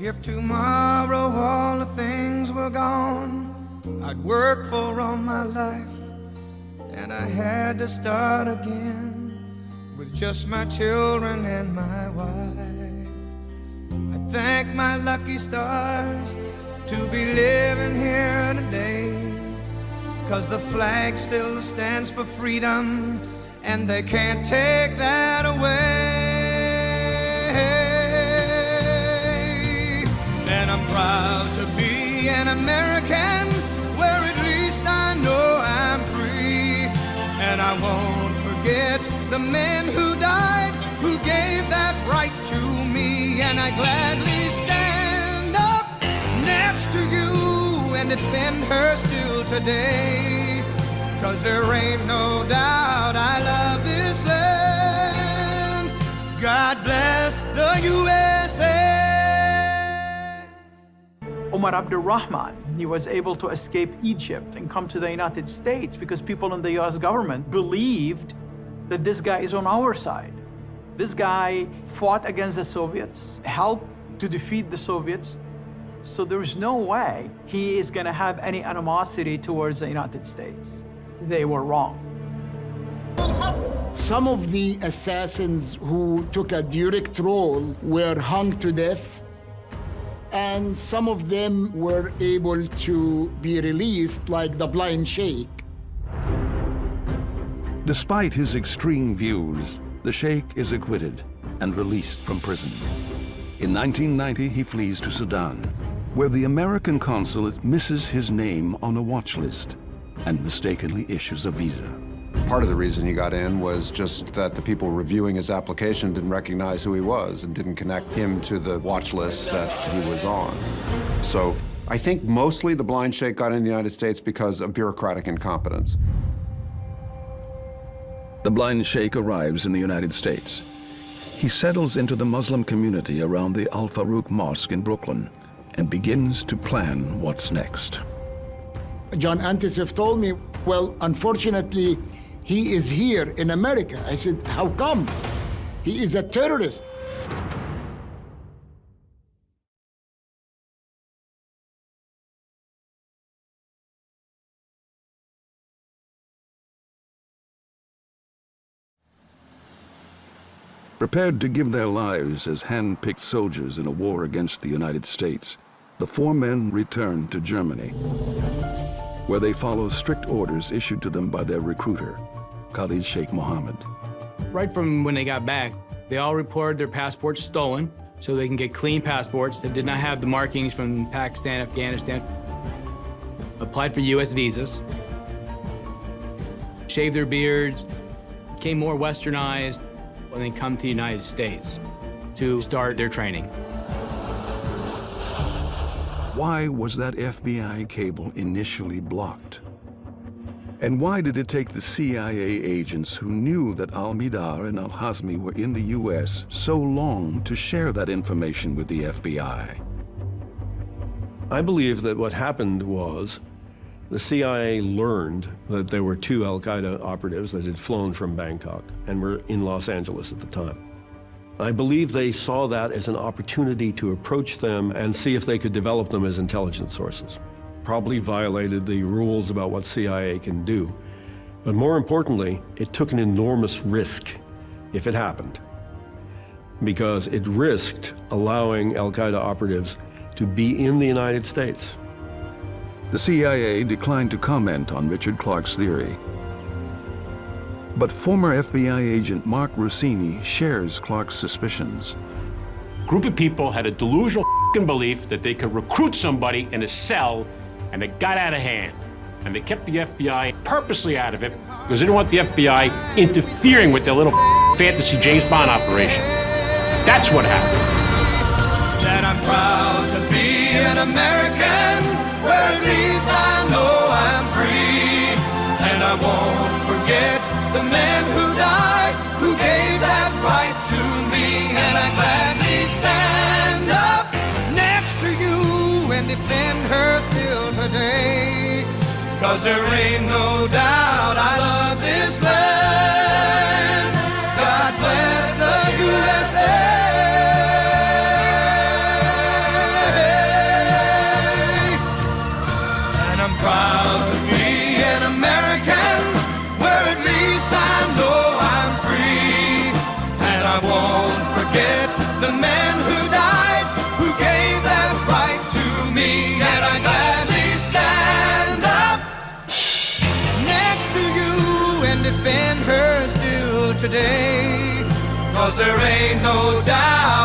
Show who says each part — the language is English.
Speaker 1: If tomorrow all the things were gone I'd worked for all my life, and I had to start again with just my children and my wife. I thank my lucky stars to be living here today, 'cause the flag still stands for freedom, and they can't take that away. And I'm proud to be an American, where at least I know I'm free. And I won't forget the men who died, who gave that right to me. And I gladly stand up next to you and defend her still today, 'cause there ain't no doubt I love this land. God bless the USA.
Speaker 2: Omar Abdurrahman, he was able to escape Egypt and come to the United States because people in the US government believed that this guy is on our side. This guy fought against the Soviets, helped to defeat the Soviets, so there's no way he is going to have any animosity towards the United States. They were wrong.
Speaker 3: Some of the assassins who took a direct role were hung to death, and some of them were able to be released, like the blind sheikh.
Speaker 4: Despite his extreme views, the sheikh is acquitted and released from prison. In 1990, he flees to Sudan, where the American consulate misses his name on a watch list and mistakenly issues a visa.
Speaker 5: Part of the reason he got in was just that the people reviewing his application didn't recognize who he was and didn't connect him to the watch list that he was on. So I think mostly the blind sheikh got in the United States because of bureaucratic incompetence.
Speaker 4: The blind sheikh arrives in the United States. He settles into the Muslim community around the Al Farouk Mosque in Brooklyn and begins to plan what's next.
Speaker 3: John Antisef told me, well, unfortunately, he is here in America. I said, how come? He is a terrorist.
Speaker 4: Prepared to give their lives as hand-picked soldiers in a war against the United States, the four men return to Germany, where they follow strict orders issued to them by their recruiter, Khalid Sheikh Mohammed.
Speaker 6: Right from when they got back, they all reported their passports stolen so they can get clean passports that did not have the markings from Pakistan, Afghanistan. Applied for US visas, shaved their beards, became more westernized, and then come to the United States to start their training.
Speaker 4: Why was that FBI cable initially blocked? And why did it take the CIA agents who knew that Al-Midar and Al-Hazmi were in the US so long to share that information with the FBI?
Speaker 7: I believe that what happened was the CIA learned that there were two al-Qaeda operatives that had flown from Bangkok and were in Los Angeles at the time. I believe they saw that as an opportunity to approach them and see if they could develop them as intelligence sources. Probably violated the rules about what CIA can do. But more importantly, it took an enormous risk if it happened, because it risked allowing al-Qaeda operatives to be in the United States.
Speaker 4: The CIA declined to comment on Richard Clarke's theory. But former FBI agent Mark Rossini shares Clarke's suspicions.
Speaker 8: Group of people had a delusional belief that they could recruit somebody in a cell, and it got out of hand. And they kept the FBI purposely out of it because they didn't want the FBI interfering with their little fantasy James Bond operation. That's what happened.
Speaker 1: That I'm proud to be an American, where at least I know I'm free. And I won't forget the men who died, who gave that right to me. And I gladly stand up next to you and defend her still today. 'Cause there ain't no doubt I love this land. God bless the USA. today, 'cause there ain't no doubt